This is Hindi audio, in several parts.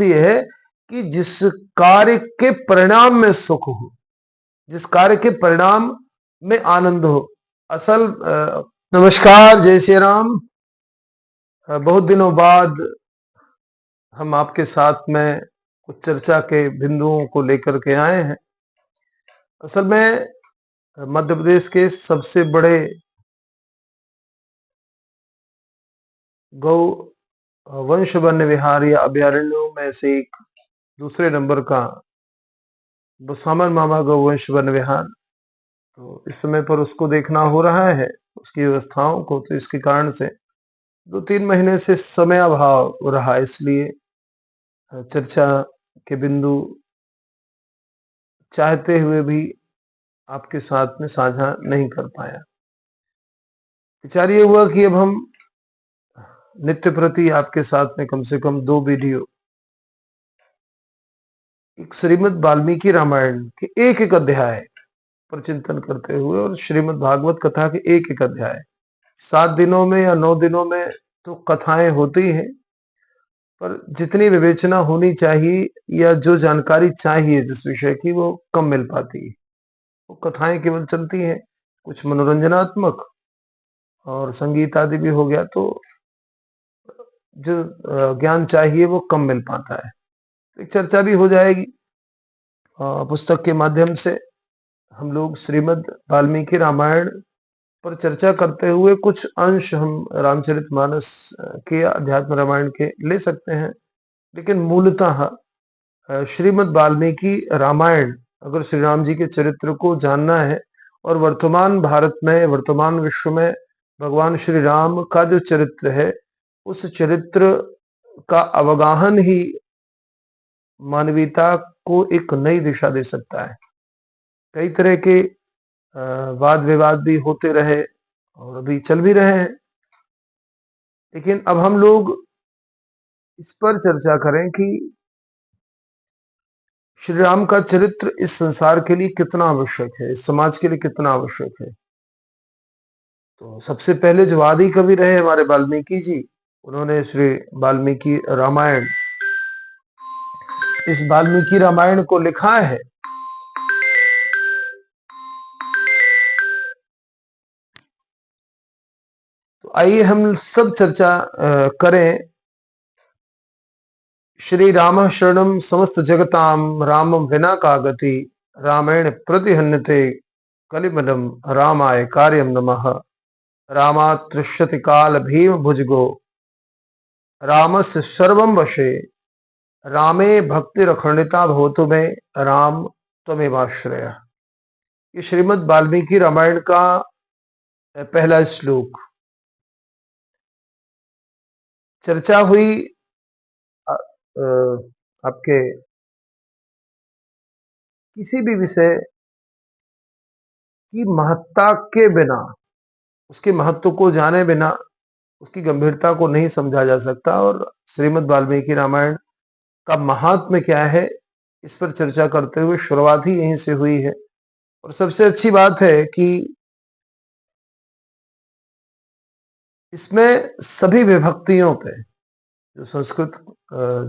ये है कि जिस कार्य के परिणाम में सुख हो, जिस कार्य के परिणाम में आनंद हो। असल नमस्कार, जय श्री राम। बहुत दिनों बाद हम आपके साथ में कुछ चर्चा के बिंदुओं को लेकर के आए हैं। असल में मध्य प्रदेश के सबसे बड़े गौ वंश वन्य विहार या अभयारण्यों में से एक दूसरे नंबर का बुसामन मामा गौ वंश वन्य विहार, तो इस समय पर उसको देखना हो रहा है, उसकी व्यवस्थाओं को। तो इसके कारण से 2-3 महीने से समय अभाव रहा, इसलिए चर्चा के बिंदु चाहते हुए भी आपके साथ में साझा नहीं कर पाया। विचार ये हुआ कि अब हम नित्य प्रति आपके साथ में कम से कम 2 वीडियो, एक श्रीमद् वाल्मीकि रामायण के एक अध्याय पर चिंतन करते हुए और श्रीमद् भागवत कथा के एक अध्याय, 7 दिनों में या 9 दिनों में तो कथाएं होती हैं, पर जितनी विवेचना होनी चाहिए या जो जानकारी चाहिए जिस विषय की, वो कम मिल पाती है। वो कथाएं केवल चलती हैं, कुछ मनोरंजनात्मक और संगीत आदि भी हो गया, तो जो ज्ञान चाहिए वो कम मिल पाता है। एक चर्चा भी हो जाएगी पुस्तक के माध्यम से। हम लोग श्रीमद् वाल्मीकि रामायण पर चर्चा करते हुए कुछ अंश हम रामचरितमानस के या अध्यात्म रामायण के ले सकते हैं, लेकिन मूलतः श्रीमद् वाल्मीकि रामायण, अगर श्री राम जी के चरित्र को जानना है और वर्तमान भारत में, वर्तमान विश्व में भगवान श्री राम का जो चरित्र है, उस चरित्र का अवगाहन ही मानवीयता को एक नई दिशा दे सकता है। कई तरह के वाद विवाद भी होते रहे और अभी चल भी रहे हैं, लेकिन अब हम लोग इस पर चर्चा करें कि श्री राम का चरित्र इस संसार के लिए कितना आवश्यक है, इस समाज के लिए कितना आवश्यक है। तो सबसे पहले जो आदि कवि रहे हमारे वाल्मीकि जी, उन्होंने श्री वाल्मीकि रामायण, इस वाल्मीकि रामायण को लिखा है। तो आइए हम सब चर्चा करें। श्री राम शरणम समस्त जगताम रामम विना का गति रामायण प्रतिहन्यते कलिमलम रामाय कार्यम नमः रामात्रिष्यति काल भीम भुजगो रामस्य सर्वम वशे रामे भक्ति रखंडिता भवतु में राम त्वमेवाश्रय। ये श्रीमद् वाल्मीकि रामायण का पहला श्लोक। चर्चा हुई आपके किसी भी विषय की महत्ता के बिना, उसके महत्व को जाने बिना उसकी गंभीरता को नहीं समझा जा सकता। और श्रीमद् वाल्मीकि रामायण का महात्म्य क्या है, इस पर चर्चा करते हुए शुरुआत ही यहीं से हुई है। और सबसे अच्छी बात है कि इसमें सभी विभक्तियों पे, जो संस्कृत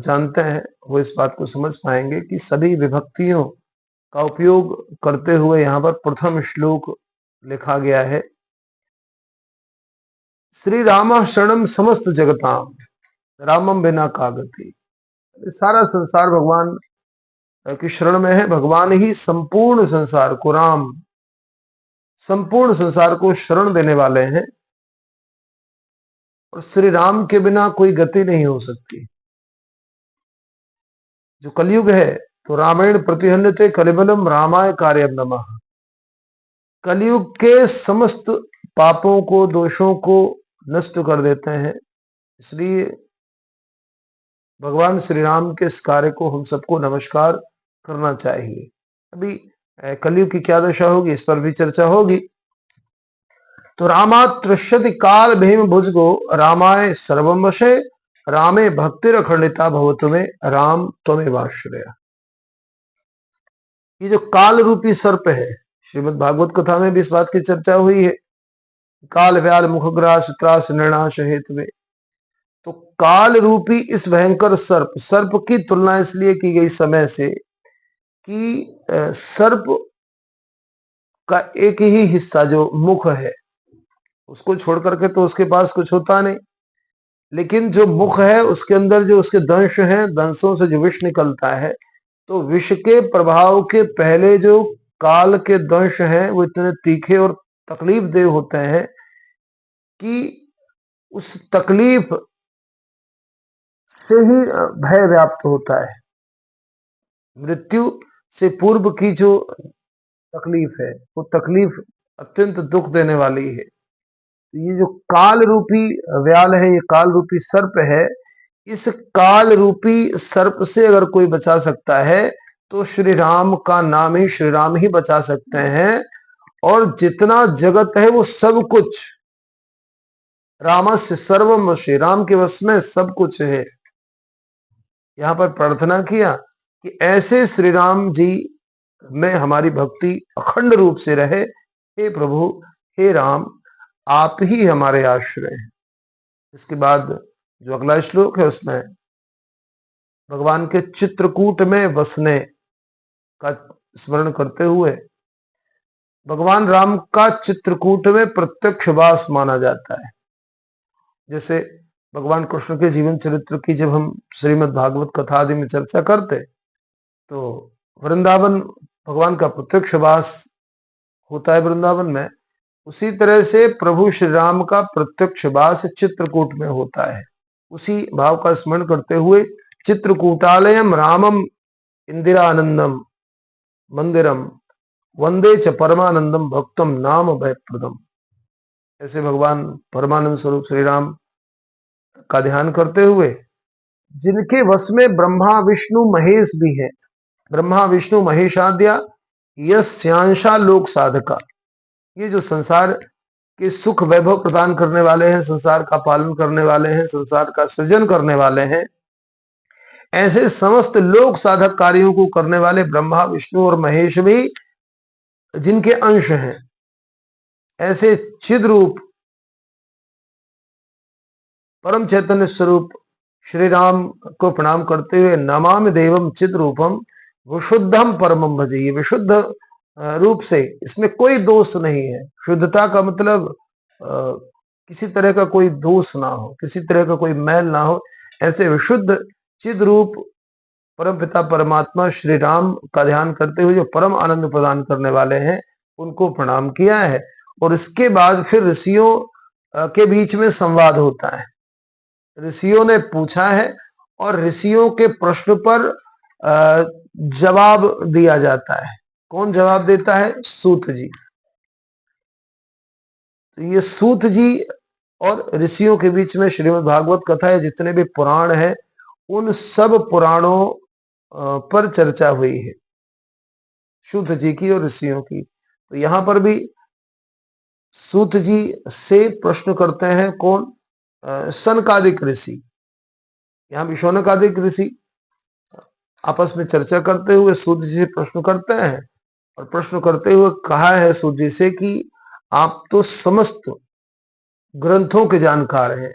जानते हैं वो इस बात को समझ पाएंगे कि सभी विभक्तियों का उपयोग करते हुए यहाँ पर प्रथम श्लोक लिखा गया है। श्री राम शरणम समस्त जगताम रामम बिना का गति। सारा संसार भगवान की शरण में है। भगवान ही संपूर्ण संसार को, राम संपूर्ण संसार को शरण देने वाले हैं, और श्री राम के बिना कोई गति नहीं हो सकती। जो कलयुग है, तो रामायण प्रतिहन्यते कलिबलम रामाय कार्यम नमः। कलयुग के समस्त पापों को, दोषों को नष्ट कर देते हैं, इसलिए भगवान श्री राम के इस कार्य को हम सबको नमस्कार करना चाहिए। अभी कलयुग की क्या दशा होगी, इस पर भी चर्चा होगी। तो रामात्रिष्यति काल भीम भुजगो रामाय सर्वम वशे रामे भक्ति अखंडिता भवतु में राम त्वमेवाश्रय। ये जो काल रूपी सर्प है, श्रीमद् भागवत कथा में भी इस बात की चर्चा हुई है। काल व्याल मुखग्रास त्रास निर्णाश हेतु में, तो काल रूपी इस भयंकर सर्प, सर्प की तुलना इसलिए की गई समय से कि सर्प का एक ही हिस्सा जो मुख है, उसको छोड़ करके तो उसके पास कुछ होता नहीं, लेकिन जो मुख है उसके अंदर जो उसके दंश हैं, दंशों से जो विष निकलता है, तो विष के प्रभाव के पहले जो काल के दंश हैं वो इतने तीखे और तकलीफ देह होते हैं कि उस तकलीफ से ही भय व्याप्त होता है। मृत्यु से पूर्व की जो तकलीफ है वो तकलीफ अत्यंत दुख देने वाली है। ये जो काल रूपी व्याल है, ये काल रूपी सर्प है, इस काल रूपी सर्प से अगर कोई बचा सकता है तो श्री राम का नाम ही श्री राम ही बचा सकते हैं। और जितना जगत है वो सब कुछ रामस्य सर्वम, श्री राम के वश में सब कुछ है। यहां पर प्रार्थना किया कि ऐसे श्री राम जी में हमारी भक्ति अखंड रूप से रहे। हे प्रभु, हे राम, आप ही हमारे आश्रय हैं। इसके बाद जो अगला श्लोक है उसमें भगवान के चित्रकूट में बसने का स्मरण करते हुए भगवान राम का चित्रकूट में प्रत्यक्ष वास माना जाता है। जैसे भगवान कृष्ण के जीवन चरित्र की जब हम श्रीमद् भागवत कथा आदि में चर्चा करते तो वृंदावन भगवान का प्रत्यक्ष वास होता है वृंदावन में, उसी तरह से प्रभु श्री राम का प्रत्यक्ष वास चित्रकूट में होता है। उसी भाव का स्मरण करते हुए चित्रकूटालयम रामम इंदिरानंदम मंदिरम वंदे च परमानंदम भक्तम नाम भयप्रदम। ऐसे भगवान परमानंद स्वरूप श्री राम का ध्यान करते हुए जिनके वश में ब्रह्मा विष्णु महेश भी है, ब्रह्मा विष्णु महेशाद्या यस्यांशा लोक साधका, ये जो संसार के सुख वैभव प्रदान करने वाले हैं, संसार का पालन करने वाले हैं, संसार का सृजन करने वाले हैं, ऐसे समस्त लोक साधक कार्यों को करने वाले ब्रह्मा विष्णु और महेश भी जिनके अंश हैं, ऐसे चिद रूप परम चैतन्य स्वरूप श्री राम को प्रणाम करते हुए नमामि देवम चिद रूपम विशुद्धम परमम भजे। ये विशुद्ध रूप से, इसमें कोई दोष नहीं है। शुद्धता का मतलब किसी तरह का कोई दोष ना हो, किसी तरह का कोई मैल ना हो, ऐसे विशुद्ध चिद रूप परम पिता परमात्मा श्री राम का ध्यान करते हुए जो परम आनंद प्रदान करने वाले हैं उनको प्रणाम किया है। और इसके बाद फिर ऋषियों के बीच में संवाद होता है। ऋषियों ने पूछा है और ऋषियों के प्रश्न पर जवाब दिया जाता है। कौन जवाब देता है? सूत जी। तो ये सूत जी और ऋषियों के बीच में श्रीमद् भागवत कथा है, जितने भी पुराण है उन सब पुराणों पर चर्चा हुई है, सूत जी की और ऋषियों की। तो यहां पर भी सूत जी से प्रश्न करते हैं कौन? सनकादिक ऋषि। यहाँ भी शौनकादिक ऋषि आपस में चर्चा करते हुए सूत जी से प्रश्न करते हैं और प्रश्न करते हुए कहा है सूत जी से कि आप तो समस्त ग्रंथों के जानकार हैं,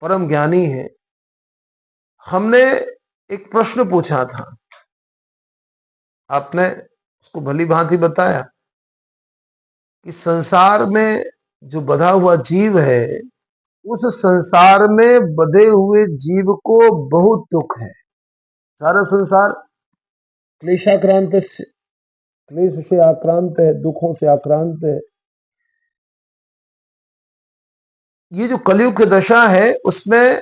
परम ज्ञानी हैं। हमने एक प्रश्न पूछा था, आपने उसको भली भांति बताया कि संसार में जो बधा हुआ जीव है, उस संसार में बधे हुए जीव को बहुत दुख है। सारा संसार क्लेशाक्रांत, क्लेश से आक्रांत है, दुखों से आक्रांत है। ये जो कलयुग की दशा है उसमें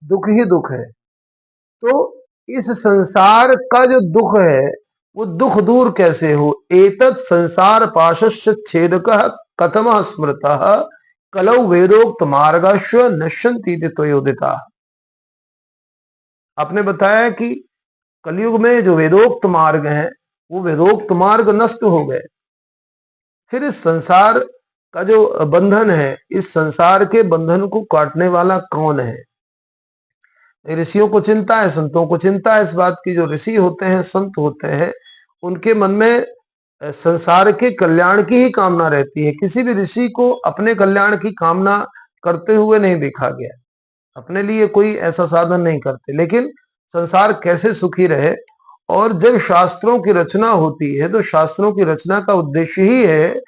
दुख ही दुख है। तो इस संसार का जो दुख है वो दुख दूर कैसे हो? एतत् संसार पाशस्य छेदकः कथमः स्मृतः कलौ वेदोक्त मार्गस्य नश्यन्ति त्वयोदिता। आपने बताया कि कलयुग में जो वेदोक्त मार्ग हैं वो वेदोक्त मार्ग नष्ट हो गए। फिर इस संसार का जो बंधन है, इस संसार के बंधन को काटने वाला कौन है? ऋषियों को चिंता है, संतों को चिंता है इस बात की। जो ऋषि होते हैं, संत होते हैं, उनके मन में संसार के कल्याण की ही कामना रहती है। किसी भी ऋषि को अपने कल्याण की कामना करते हुए नहीं देखा गया। अपने लिए कोई ऐसा साधन नहीं करते, लेकिन संसार कैसे सुखी रहे। और जब शास्त्रों की रचना होती है तो शास्त्रों की रचना का उद्देश्य ही है,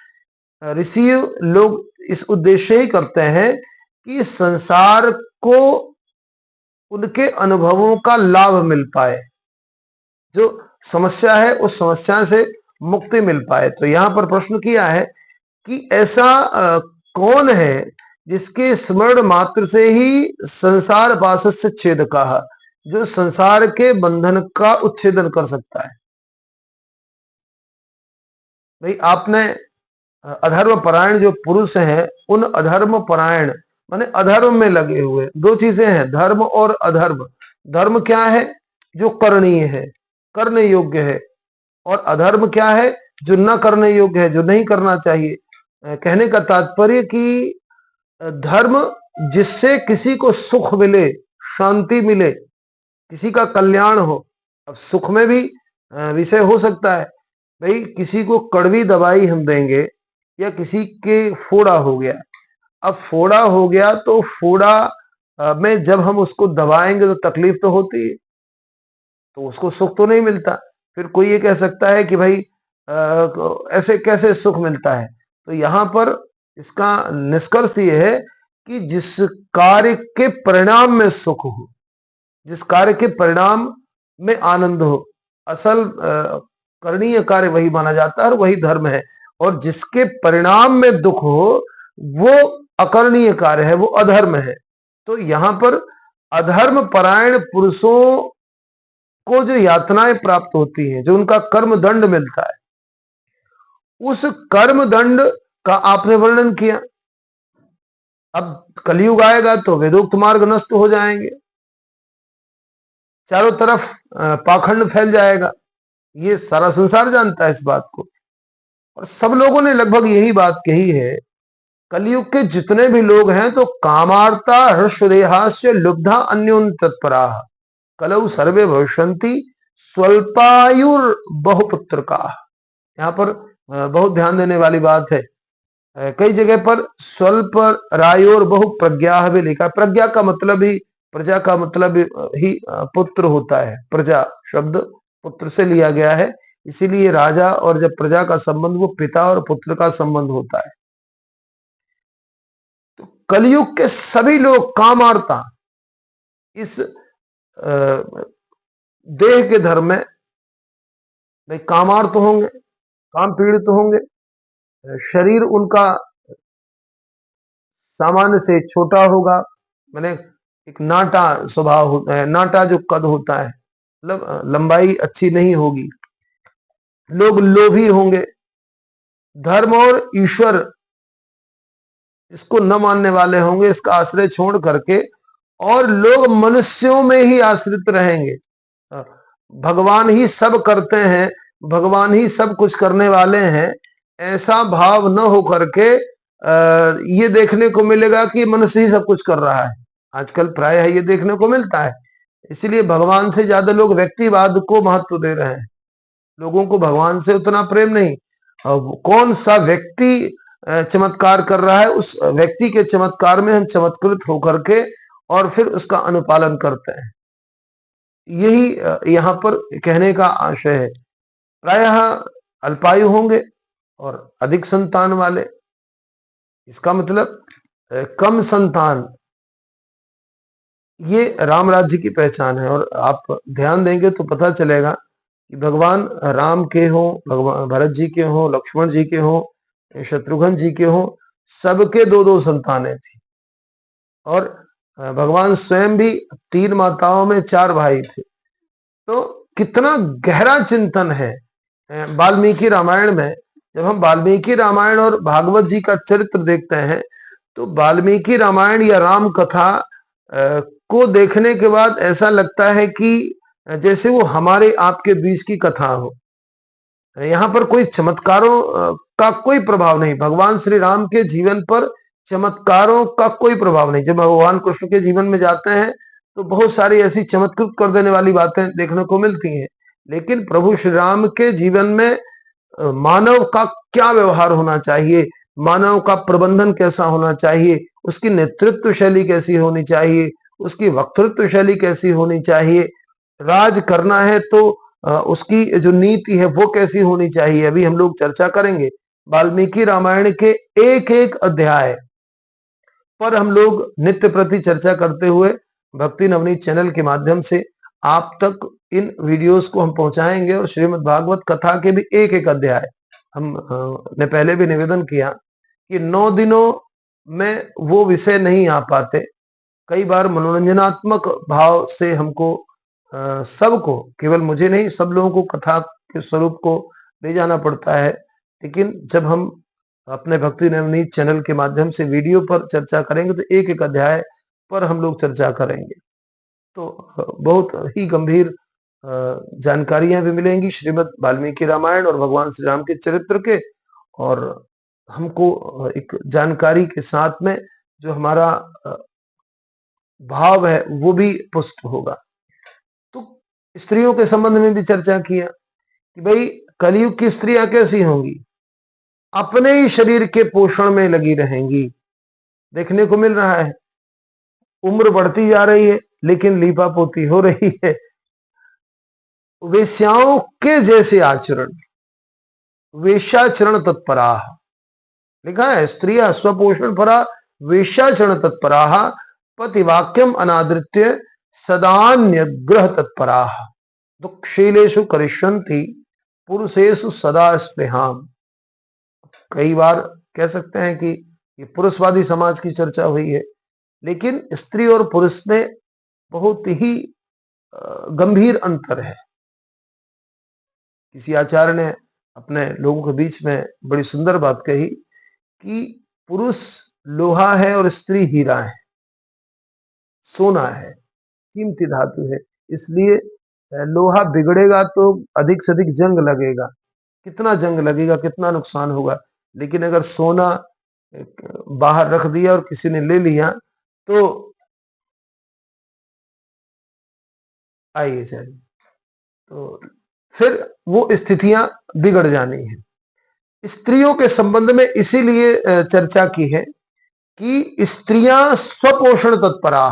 ऋषि लोग इस उद्देश्य ही करते हैं कि संसार को उनके अनुभवों का लाभ मिल पाए, जो समस्या है उस समस्या से मुक्ति मिल पाए। तो यहां पर प्रश्न किया है कि ऐसा कौन है जिसके स्मरण मात्र से ही संसार पाशस्य छेद कहा, जो संसार के बंधन का उच्छेदन कर सकता है। भाई आपने अधर्म परायण जो पुरुष हैं, उन अधर्म परायण माने अधर्म में लगे हुए, दो चीजें हैं, धर्म और अधर्म। धर्म क्या है? जो करणीय है, करने योग्य है। और अधर्म क्या है? जो न करने योग्य है, जो नहीं करना चाहिए। कहने का तात्पर्य कि धर्म जिससे किसी को सुख मिले, शांति मिले, किसी का कल्याण हो। अब सुख में भी विषय हो सकता है। भाई किसी को कड़वी दवाई हम देंगे, या किसी के फोड़ा हो गया। अब फोड़ा हो गया तो फोड़ा में जब हम उसको दबाएंगे तो तकलीफ तो होती है, तो उसको सुख तो नहीं मिलता। फिर कोई ये कह सकता है कि भाई ऐसे कैसे सुख मिलता है। तो यहां पर इसका निष्कर्ष ये है कि जिस कार्य के परिणाम में सुख हो, जिस कार्य के परिणाम में आनंद हो, असल करणीय कार्य वही माना जाता है और वही धर्म है। और जिसके परिणाम में दुख हो, वो अकरणीय कार्य है, वो अधर्म है। तो यहां पर अधर्म परायण पुरुषों को जो यातनाएं प्राप्त होती हैं, जो उनका कर्म दंड मिलता है, उस कर्म दंड का आपने वर्णन किया। अब कलयुग आएगा तो वेदोक्त मार्ग नष्ट हो जाएंगे, चारों तरफ पाखंड फैल जाएगा। ये सारा संसार जानता है इस बात को, और सब लोगों ने लगभग यही बात कही है। कलयुग के जितने भी लोग हैं तो कामार्ता हर्षदेहास्य लुब्धा अन्योन तत्परा कलौ सर्वे भविष्यन्ति स्वल्पायुर बहुपुत्र का। यहाँ पर बहुत ध्यान देने वाली बात है। कई जगह पर स्वल्प रायोर बहु प्रज्ञा भी लिखा। प्रज्ञा का मतलब ही, प्रजा का मतलब ही पुत्र होता है। प्रजा शब्द पुत्र से लिया गया है, इसीलिए राजा और जब प्रजा का संबंध वो पिता और पुत्र का संबंध होता है। तो कलयुग के सभी लोग कामार्ता, इस देह के धर्म में भाई कामार्त होंगे, काम पीड़ित होंगे। शरीर उनका सामान्य से छोटा होगा, मैंने एक नाटा स्वभाव होता है, नाटा जो कद होता है, मतलब लंबाई अच्छी नहीं होगी। लोग लोभी होंगे, धर्म और ईश्वर इसको न मानने वाले होंगे, इसका आश्रय छोड़ करके, और लोग मनुष्यों में ही आश्रित रहेंगे। भगवान ही सब करते हैं, भगवान ही सब कुछ करने वाले हैं, ऐसा भाव न हो करके ये देखने को मिलेगा कि मनुष्य ही सब कुछ कर रहा है। आजकल प्रायः ये देखने को मिलता है। इसलिए भगवान से ज्यादा लोग व्यक्तिवाद को महत्व दे रहे हैं। लोगों को भगवान से उतना प्रेम नहीं। कौन सा व्यक्ति चमत्कार कर रहा है, उस व्यक्ति के चमत्कार में हम चमत्कृत होकर के और फिर उसका अनुपालन करते हैं। यही यहाँ पर कहने का आशय है। प्रायः अल्पायु होंगे और अधिक संतान वाले, इसका मतलब कम संतान, ये राम राज्य की पहचान है। और आप ध्यान देंगे तो पता चलेगा कि भगवान राम के हों, भगवान भरत जी के हों, लक्ष्मण जी के हों, शत्रुघ्न जी के हों, सबके दो दो संतानें थी। और भगवान स्वयं भी 3 माताओं में 4 भाई थे। तो कितना गहरा चिंतन है वाल्मीकि रामायण में। जब हम वाल्मीकि रामायण और भागवत जी का चरित्र देखते हैं, तो वाल्मीकि रामायण या राम कथा को देखने के बाद ऐसा लगता है कि जैसे वो हमारे आपके बीच की कथा हो। यहाँ पर कोई चमत्कारों का कोई प्रभाव नहीं। भगवान श्री राम के जीवन पर चमत्कारों का कोई प्रभाव नहीं। जब भगवान कृष्ण के जीवन में जाते हैं तो बहुत सारी ऐसी चमत्कृत कर देने वाली बातें देखने को मिलती हैं, लेकिन प्रभु श्री राम के जीवन में मानव का क्या व्यवहार होना चाहिए, मानव का प्रबंधन कैसा होना चाहिए, उसकी नेतृत्व शैली कैसी होनी चाहिए, उसकी वक्तृत्व शैली कैसी होनी चाहिए, राज करना है तो उसकी जो नीति है वो कैसी होनी चाहिए, अभी हम लोग चर्चा करेंगे। वाल्मीकि रामायण के एक एक अध्याय पर हम लोग नित्य प्रति चर्चा करते हुए भक्ति नवनीत चैनल के माध्यम से आप तक इन वीडियोस को हम पहुंचाएंगे। और श्रीमद् भागवत कथा के भी एक एक अध्याय हम ने पहले भी निवेदन किया कि 9 दिनों में वो विषय नहीं आ पाते। कई बार मनोरंजनात्मक भाव से हमको सबको, केवल मुझे नहीं, सब लोगों को कथा के स्वरूप को ले जाना पड़ता है। लेकिन जब हम अपने भक्ति नवनीत चैनल के माध्यम से वीडियो पर चर्चा करेंगे तो एक एक अध्याय पर हम लोग चर्चा करेंगे, तो बहुत ही गंभीर जानकारियां भी मिलेंगी श्रीमद् वाल्मीकि रामायण और भगवान श्री राम के चरित्र के। और हमको एक जानकारी के साथ में जो हमारा भाव है वो भी पुष्ट होगा। तो स्त्रियों के संबंध में भी चर्चा किया कि भाई कलयुग की स्त्रियां कैसी होंगी, अपने ही शरीर के पोषण में लगी रहेंगी। देखने को मिल रहा है, उम्र बढ़ती जा रही है लेकिन लीपापोती हो रही है। वेश्याओं के जैसे आचरण, वेश्याचरण तत्परा, लिखा है स्त्रिया स्वपोषण परा वेश्याचरण तत्परा पतिवाक्यम अनादृत्य सदान्य ग्रह तत्परा दुःखशीलेषु करिष्यन्ति पुरुषेषु सदा स्पृहाम। कई बार कह सकते हैं कि ये पुरुषवादी समाज की चर्चा हुई है, लेकिन स्त्री और पुरुष में बहुत ही गंभीर अंतर है। किसी आचार्य ने अपने लोगों के बीच में बड़ी सुंदर बात कही कि पुरुष लोहा है और स्त्री हीरा है, सोना है, कीमती धातु है। इसलिए लोहा बिगड़ेगा तो अधिक से अधिक जंग लगेगा, कितना जंग लगेगा, कितना नुकसान होगा। लेकिन अगर सोना बाहर रख दिया और किसी ने ले लिया तो आइए चलिए, तो फिर वो स्थितियां बिगड़ जानी है। स्त्रियों के संबंध में इसीलिए चर्चा की है कि स्त्रियां स्वपोषण तत्परा,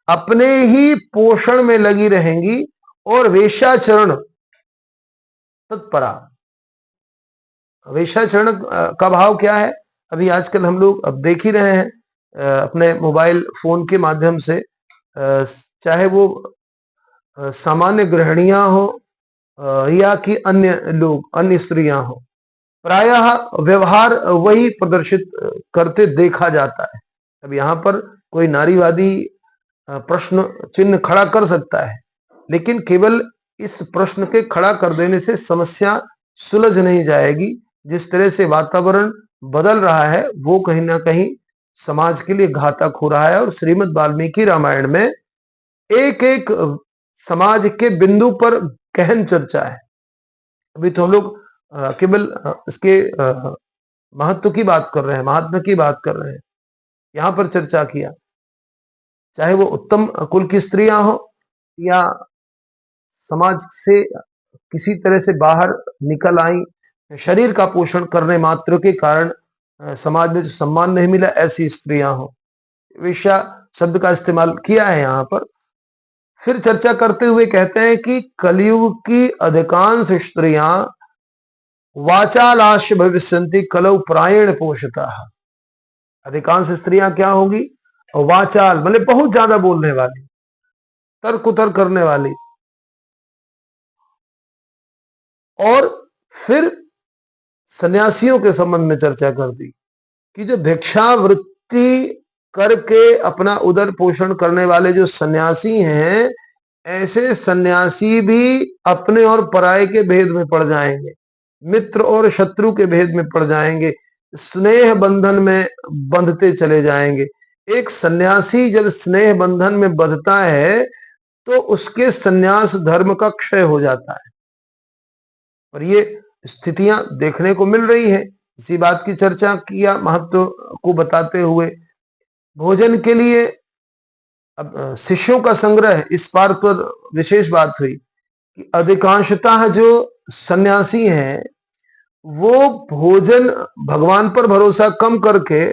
अपने ही पोषण में लगी रहेंगी और वेश्याचरण तत्परा। वेश्याचरण का भाव क्या है, अभी आजकल हम लोग अब देख ही रहे हैं अपने मोबाइल फोन के माध्यम से, चाहे वो सामान्य गृहिणियां हो या कि अन्य लोग, अन्य स्त्रियां हो, प्रायः व्यवहार वही प्रदर्शित करते देखा जाता है। अब यहाँ पर कोई नारीवादी प्रश्न चिन्ह खड़ा कर सकता है, लेकिन केवल इस प्रश्न के खड़ा कर देने से समस्या सुलझ नहीं जाएगी। जिस तरह से वातावरण बदल रहा है वो कहीं ना कहीं समाज के लिए घातक हो रहा है। और श्रीमद् वाल्मीकि रामायण में एक एक समाज के बिंदु पर गहन चर्चा है। अभी तो हम लोग केवल इसके महत्व की बात कर रहे हैं, महात्मा की बात कर रहे हैं, यहां पर चर्चा किया। चाहे वो उत्तम कुल की स्त्रियां हो या समाज से किसी तरह से बाहर निकल आई, शरीर का पोषण करने मात्र के कारण समाज में जो सम्मान नहीं मिला, ऐसी स्त्रियां हो। वेश्या शब्द का इस्तेमाल किया है यहाँ पर। फिर चर्चा करते हुए कहते हैं कि कलयुग की अधिकांश स्त्रियां वाचालाश भविष्यन्ति कलौ प्रायण पोषता। अधिकांश स्त्रियां क्या होंगी, वाचाल मतलब बहुत ज्यादा बोलने वाली, तर्क उतर करने वाली। और फिर सन्यासियों के संबंध में चर्चा कर दी कि जो भिक्षावृत्ति करके अपना उदर पोषण करने वाले जो सन्यासी हैं, ऐसे सन्यासी भी अपने और पराये के भेद में पड़ जाएंगे, मित्र और शत्रु के भेद में पड़ जाएंगे, स्नेह बंधन में बंधते चले जाएंगे। एक सन्यासी जब स्नेह बंधन में बंधता है तो उसके सन्यास धर्म का क्षय हो जाता है। और ये स्थितियां देखने को मिल रही है। इसी बात की चर्चा किया महत्व को बताते हुए। भोजन के लिए अब शिष्यों का संग्रह, इस बात पर विशेष बात हुई कि अधिकांशतः जो सन्यासी हैं वो भोजन भगवान पर भरोसा कम करके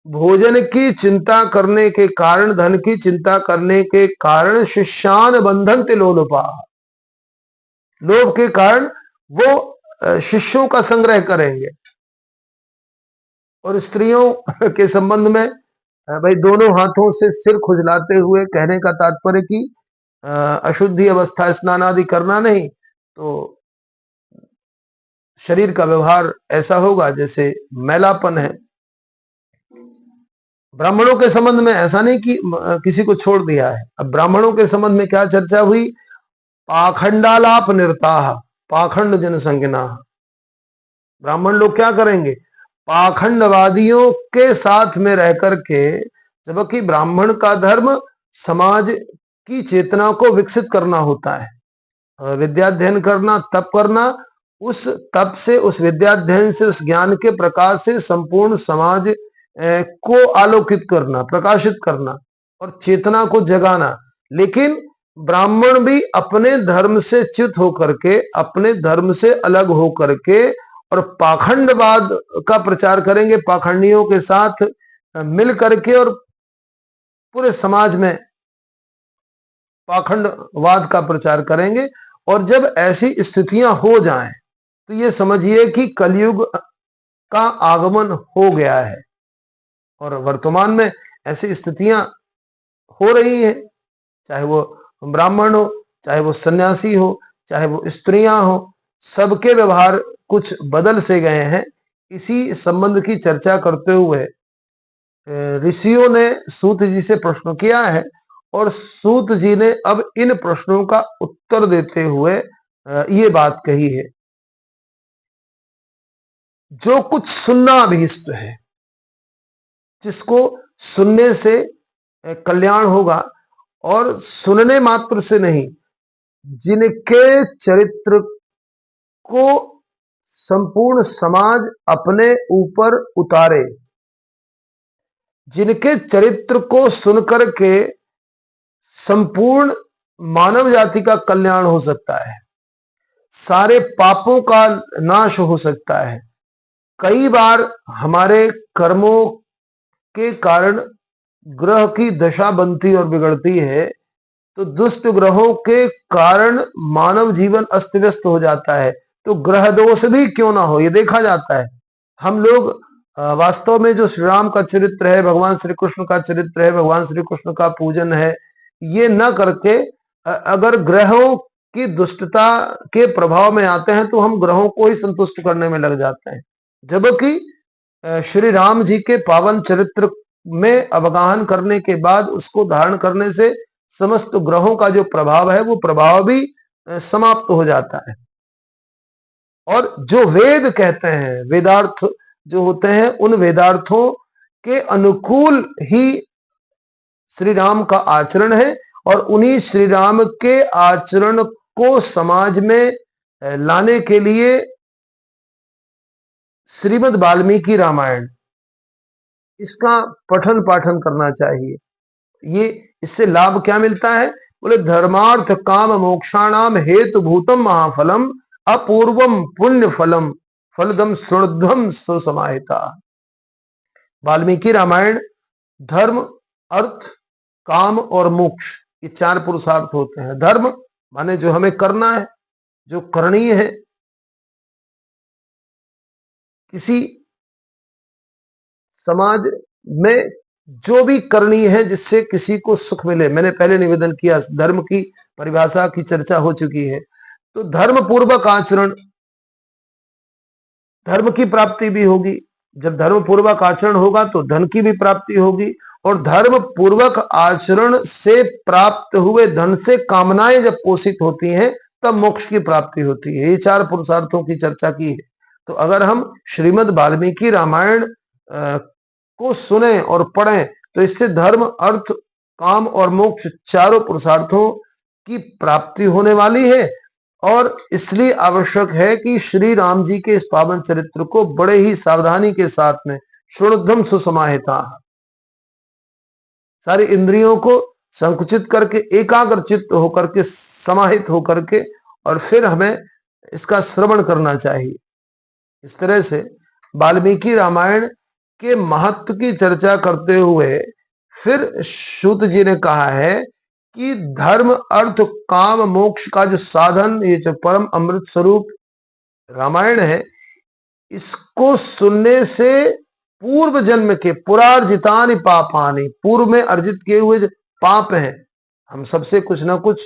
भोजन की चिंता करने के कारण, धन की चिंता करने के कारण शिष्यान बंधनते लोलुपा, लोभ के कारण वो शिष्यों का संग्रह करेंगे। और स्त्रियों के संबंध में भाई दोनों हाथों से सिर खुजलाते हुए कहने का तात्पर्य कि अशुद्धि अवस्था स्नान आदि करना नहीं, तो शरीर का व्यवहार ऐसा होगा जैसे मैलापन है। ब्राह्मणों के संबंध में ऐसा नहीं कि किसी को छोड़ दिया है। अब ब्राह्मणों के संबंध में क्या चर्चा हुई? पाखंडालाप निरताः, पाखंड जनसंज्ञा। ब्राह्मण लोग क्या करेंगे? पाखंडवादियों के साथ में रह करके, जबकि ब्राह्मण का धर्म समाज की चेतना को विकसित करना होता है, विद्याध्ययन करना, तप करना, उस तप से, उस विद्याध्ययन से, उस ज्ञान के प्रकाश से संपूर्ण समाज को आलोकित करना, प्रकाशित करना और चेतना को जगाना। लेकिन ब्राह्मण भी अपने धर्म से च्युत होकर के, अपने धर्म से अलग होकर के और पाखंडवाद का प्रचार करेंगे, पाखंडियों के साथ मिल करके और पूरे समाज में पाखंडवाद का प्रचार करेंगे। और जब ऐसी स्थितियां हो जाएं तो ये समझिए कि कलयुग का आगमन हो गया है। और वर्तमान में ऐसी स्थितियां हो रही हैं, चाहे वो ब्राह्मण हो, चाहे वो सन्यासी हो, चाहे वो स्त्रियां हो, सबके व्यवहार कुछ बदल से गए हैं। इसी संबंध की चर्चा करते हुए ऋषियों ने सूत जी से प्रश्न किया है और सूत जी ने अब इन प्रश्नों का उत्तर देते हुए ये बात कही है। जो कुछ सुनना अभीष्ट है, जिसको सुनने से कल्याण होगा, और सुनने मात्र से नहीं, जिनके चरित्र को संपूर्ण समाज अपने ऊपर उतारे, जिनके चरित्र को सुनकर के संपूर्ण मानव जाति का कल्याण हो सकता है, सारे पापों का नाश हो सकता है। कई बार हमारे कर्मों के कारण ग्रह की दशा बनती और बिगड़ती है, तो दुष्ट ग्रहों के कारण मानव जीवन अस्त व्यस्त हो जाता है। तो ग्रह दोष भी क्यों ना हो, ये देखा जाता है। हम लोग वास्तव में जो श्री राम का चरित्र है, भगवान श्री कृष्ण का चरित्र है, भगवान श्री कृष्ण का पूजन है, ये न करके अगर ग्रहों की दुष्टता के प्रभाव में आते हैं तो हम ग्रहों को ही संतुष्ट करने में लग जाते हैं। जबकि श्री राम जी के पावन चरित्र में अवगाहन करने के बाद उसको धारण करने से समस्त ग्रहों का जो प्रभाव है वो प्रभाव भी समाप्त हो जाता है। और जो वेद कहते हैं, वेदार्थ जो होते हैं, उन वेदार्थों के अनुकूल ही श्री राम का आचरण है। और उन्हीं श्री राम के आचरण को समाज में लाने के लिए श्रीमद् वाल्मीकि रामायण, इसका पठन पाठन करना चाहिए। ये इससे लाभ क्या मिलता है? बोले धर्मार्थ काम मोक्षाणाम हेतु भूतम महाफलम अपूर्वम पुण्य फलम फलदम सुणध्वम सुसमाहिता। वाल्मीकि रामायण धर्म, अर्थ, काम और मोक्ष, ये चार पुरुषार्थ होते हैं। धर्म माने जो हमें करना है, जो करणीय है, किसी समाज में जो भी करनी है जिससे किसी को सुख मिले। मैंने पहले निवेदन किया, धर्म की परिभाषा की चर्चा हो चुकी है। तो धर्म पूर्वक आचरण, धर्म की प्राप्ति भी होगी। जब धर्म पूर्वक आचरण होगा तो धन की भी प्राप्ति होगी, और धर्म पूर्वक आचरण से प्राप्त हुए धन से कामनाएं जब पोषित होती हैं तब मोक्ष की प्राप्ति होती है। ये चार पुरुषार्थों की चर्चा की है। तो अगर हम श्रीमद् वाल्मीकि रामायण को सुने और पढ़ें तो इससे धर्म, अर्थ, काम और मोक्ष चारों पुरुषार्थों की प्राप्ति होने वाली है। और इसलिए आवश्यक है कि श्री राम जी के इस पावन चरित्र को बड़े ही सावधानी के साथ में श्रृणुद्धम सुसमाहिता, सारी इंद्रियों को संकुचित करके एकाग्र चित्त होकर के, समाहित होकर के, और फिर हमें इसका श्रवण करना चाहिए। इस तरह से वाल्मीकि रामायण के महत्व की चर्चा करते हुए फिर सूत जी ने कहा है कि धर्म अर्थ काम मोक्ष का जो साधन, ये जो परम अमृत स्वरूप रामायण है, इसको सुनने से पूर्व जन्म के पुरार्जितानि पापानि, पूर्व में अर्जित किए हुए जो पाप हैं, हम सबसे कुछ ना कुछ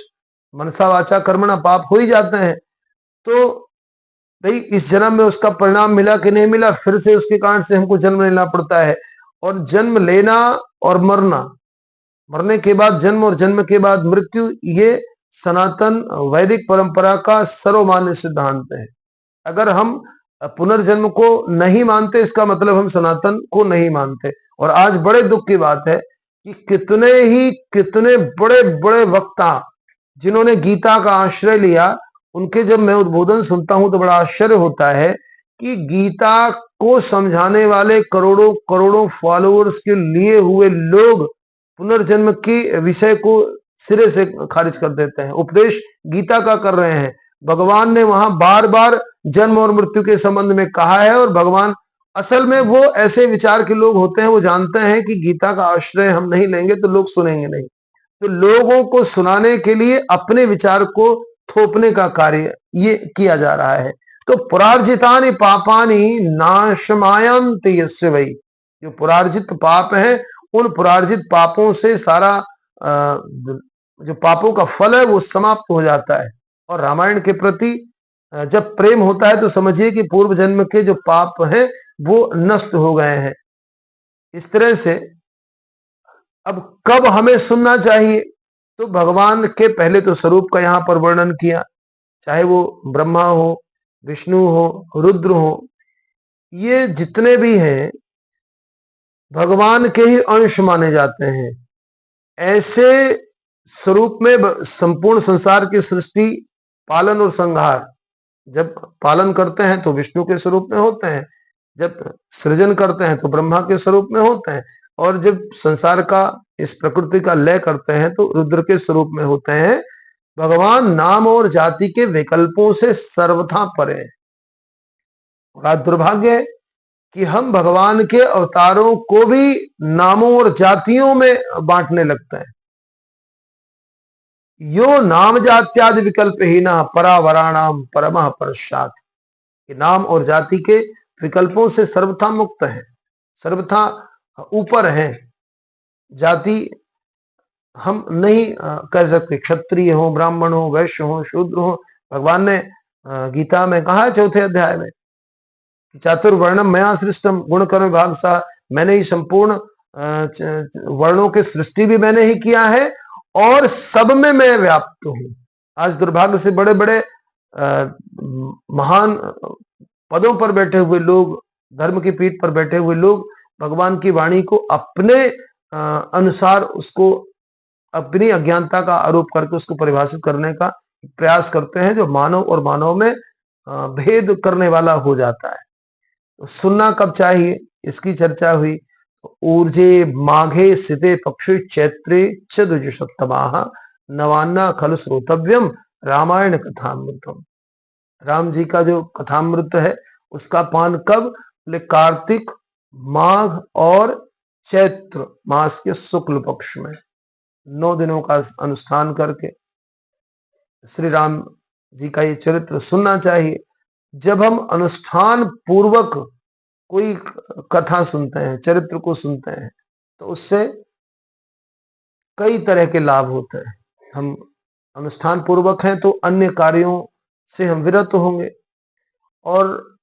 मनसा वाचा कर्मणा पाप हो ही जाते हैं, तो भाई इस जन्म में उसका परिणाम मिला कि नहीं मिला, फिर से उसके कारण से हमको जन्म लेना पड़ता है। और जन्म लेना और मरना, मरने के बाद जन्म और जन्म के बाद मृत्यु, ये सनातन वैदिक परंपरा का सर्वमान्य सिद्धांत है। अगर हम पुनर्जन्म को नहीं मानते, इसका मतलब हम सनातन को नहीं मानते। और आज बड़े दुख की बात है कि कितने बड़े बड़े वक्ता जिन्होंने गीता का आश्रय लिया, उनके जब मैं उद्बोधन सुनता हूं तो बड़ा आश्चर्य होता है कि गीता को समझाने वाले करोड़ों करोड़ों फॉलोअर्स के लिए हुए लोग पुनर्जन्म की विषय को सिरे से खारिज कर देते हैं। उपदेश गीता का कर रहे हैं, भगवान ने वहां बार बार जन्म और मृत्यु के संबंध में कहा है, और भगवान असल में वो ऐसे विचार के लोग होते हैं, वो जानते हैं कि गीता का आश्रय हम नहीं लेंगे तो लोग सुनेंगे नहीं, तो लोगों को सुनाने के लिए अपने विचार को थोपने का कार्य ये किया जा रहा है। तो पुरार्जितानि पापानि नाशमायन्ति यस्य वै, जो पुरार्जित पाप है, उन पुरार्जित पापों से सारा जो पापों का फल है वो समाप्त हो जाता है। और रामायण के प्रति जब प्रेम होता है तो समझिए कि पूर्व जन्म के जो पाप हैं वो नष्ट हो गए हैं। इस तरह से अब कब हमें सुनना चाहिए, तो भगवान के पहले तो स्वरूप का यहां पर वर्णन किया, चाहे वो ब्रह्मा हो, विष्णु हो, रुद्र हो, ये जितने भी हैं भगवान के ही अंश माने जाते हैं। ऐसे स्वरूप में संपूर्ण संसार की सृष्टि, पालन और संहार, जब पालन करते हैं तो विष्णु के स्वरूप में होते हैं, जब सृजन करते हैं तो ब्रह्मा के स्वरूप में होते हैं, और जब संसार का इस प्रकृति का लय करते हैं तो रुद्र के स्वरूप में होते हैं। भगवान नाम और जाति के विकल्पों से सर्वथा परे हैं। बड़ा दुर्भाग्य है कि हम भगवान के अवतारों को भी नामों और जातियों में बांटने लगते हैं। यो नाम जात्यादि विकल्प ही ना परावराणाम परमः पश्चात, नाम और जाति के विकल्पों से सर्वथा मुक्त है, सर्वथा ऊपर है। जाति हम नहीं कह सकते, क्षत्रिय हो, ब्राह्मण हो, वैश्य हो, शूद्र हो। भगवान ने गीता में कहा है 4थे अध्याय में, चातुर्वर्णम मया सृष्टम गुण कर्म विभाग सा, मैंने ही संपूर्ण वर्णों की सृष्टि भी मैंने ही किया है और सब में मैं व्याप्त हूं। आज दुर्भाग्य से बड़े बड़े महान पदों पर बैठे हुए लोग, धर्म की पीठ पर बैठे हुए लोग भगवान की वाणी को अपने अनुसार, उसको अपनी अज्ञानता का आरोप करके उसको परिभाषित करने का प्रयास करते हैं, जो मानव और मानव में भेद करने वाला हो जाता है। तो सुनना कब चाहिए, इसकी चर्चा हुई। ऊर्जे माघे सिते पक्षे चैत्रे च द्विजसप्तमाः नवान्ना खलु श्रोतव्यम रामायण कथामृतम। राम जी का जो कथामृत है उसका पान कब, बोले कार्तिक, माघ और चैत्र मास के शुक्ल पक्ष में 9 दिनों का अनुष्ठान करके श्री राम जी का ये चरित्र सुनना चाहिए। जब हम अनुष्ठान पूर्वक कोई कथा सुनते हैं, चरित्र को सुनते हैं, तो उससे कई तरह के लाभ होते हैं। हम अनुष्ठान पूर्वक हैं तो अन्य कार्यों से हम विरत होंगे, और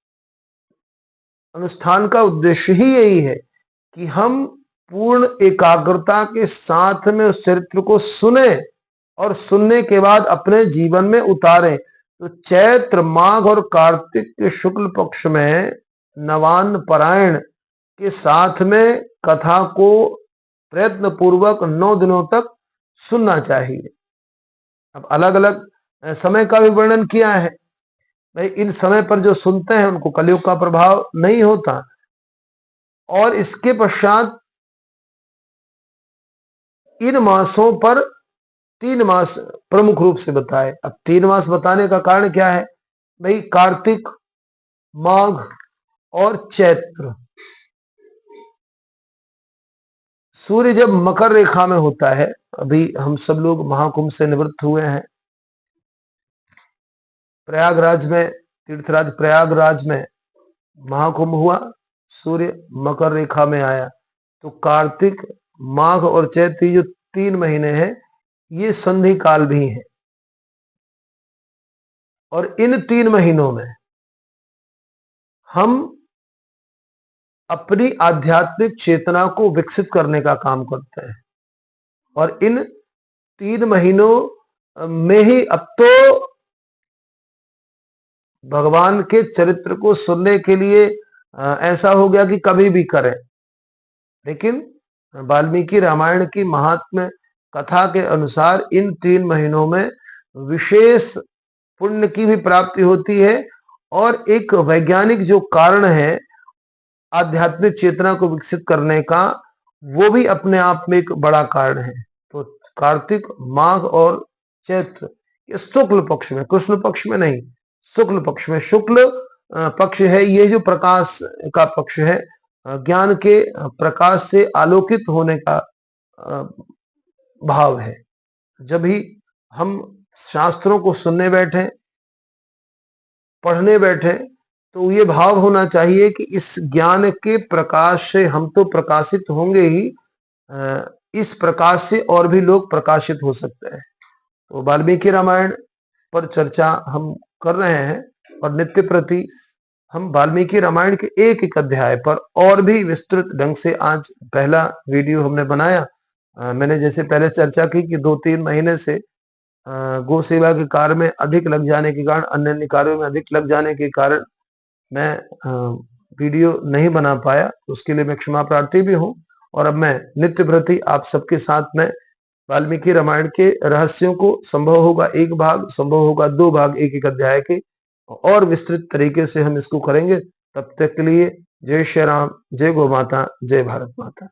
अनुष्ठान का उद्देश्य ही यही है कि हम पूर्ण एकाग्रता के साथ में उस चरित्र को सुने और सुनने के बाद अपने जीवन में उतारें। तो चैत्र, माघ और कार्तिक के शुक्ल पक्ष में नवान्न पारायण के साथ में कथा को प्रयत्न पूर्वक 9 दिनों तक सुनना चाहिए। अब अलग अलग समय का भी वर्णन किया है। भाई इन समय पर जो सुनते हैं उनको कलयुग का प्रभाव नहीं होता, और इसके पश्चात इन मासों पर 3 मास प्रमुख रूप से बताए। अब 3 मास बताने का कारण क्या है, भाई कार्तिक, माघ और चैत्र, सूर्य जब मकर रेखा में होता है, अभी हम सब लोग महाकुंभ से निवृत्त हुए हैं, प्रयागराज में, तीर्थराज प्रयागराज में महाकुंभ हुआ, सूर्य मकर रेखा में आया, तो कार्तिक, माघ और चैत्र, जो 3 महीने हैं, ये संधि काल भी है। और इन 3 महीनों में हम अपनी आध्यात्मिक चेतना को विकसित करने का काम करते हैं। और इन 3 महीनों में ही अब तो भगवान के चरित्र को सुनने के लिए ऐसा हो गया कि कभी भी करें। लेकिन वाल्मीकि रामायण की महात्म्य कथा के अनुसार इन 3 महीनों में विशेष पुण्य की भी प्राप्ति होती है, और एक वैज्ञानिक जो कारण है आध्यात्मिक चेतना को विकसित करने का, वो भी अपने आप में एक बड़ा कारण है। तो कार्तिक, माघ और चैत्र, ये शुक्ल पक्ष में, कृष्ण पक्ष में नहीं, शुक्ल पक्ष में, शुक्ल पक्ष है, ये जो प्रकाश का पक्ष है, ज्ञान के प्रकाश से आलोकित होने का भाव है। जब भी हम शास्त्रों को सुनने बैठे, पढ़ने बैठे, तो ये भाव होना चाहिए कि इस ज्ञान के प्रकाश से हम तो प्रकाशित होंगे ही, इस प्रकाश से और भी लोग प्रकाशित हो सकते हैं। तो वाल्मीकि रामायण पर चर्चा हम कर रहे हैं, और नित्य प्रति हम वाल्मीकि रामायण के एक एक अध्याय पर और भी विस्तृत ढंग से आज पहला वीडियो हमने बनाया। मैंने जैसे पहले चर्चा की कि 2-3 महीने से गौ सेवा के कार्य में अधिक लग जाने के कारण, अन्य अन्य कार्यों में अधिक लग जाने के कारण मैं वीडियो नहीं बना पाया, उसके लिए मैं क्षमा प्रार्थी भी हूँ। और अब मैं नित्य प्रति आप सबके साथ में वाल्मीकि रामायण के रहस्यों को, संभव होगा 1 भाग, संभव होगा 2 भाग एक एक अध्याय के, और विस्तृत तरीके से हम इसको करेंगे। तब तक के लिए जय श्री राम, जय गौ माता, जय भारत माता।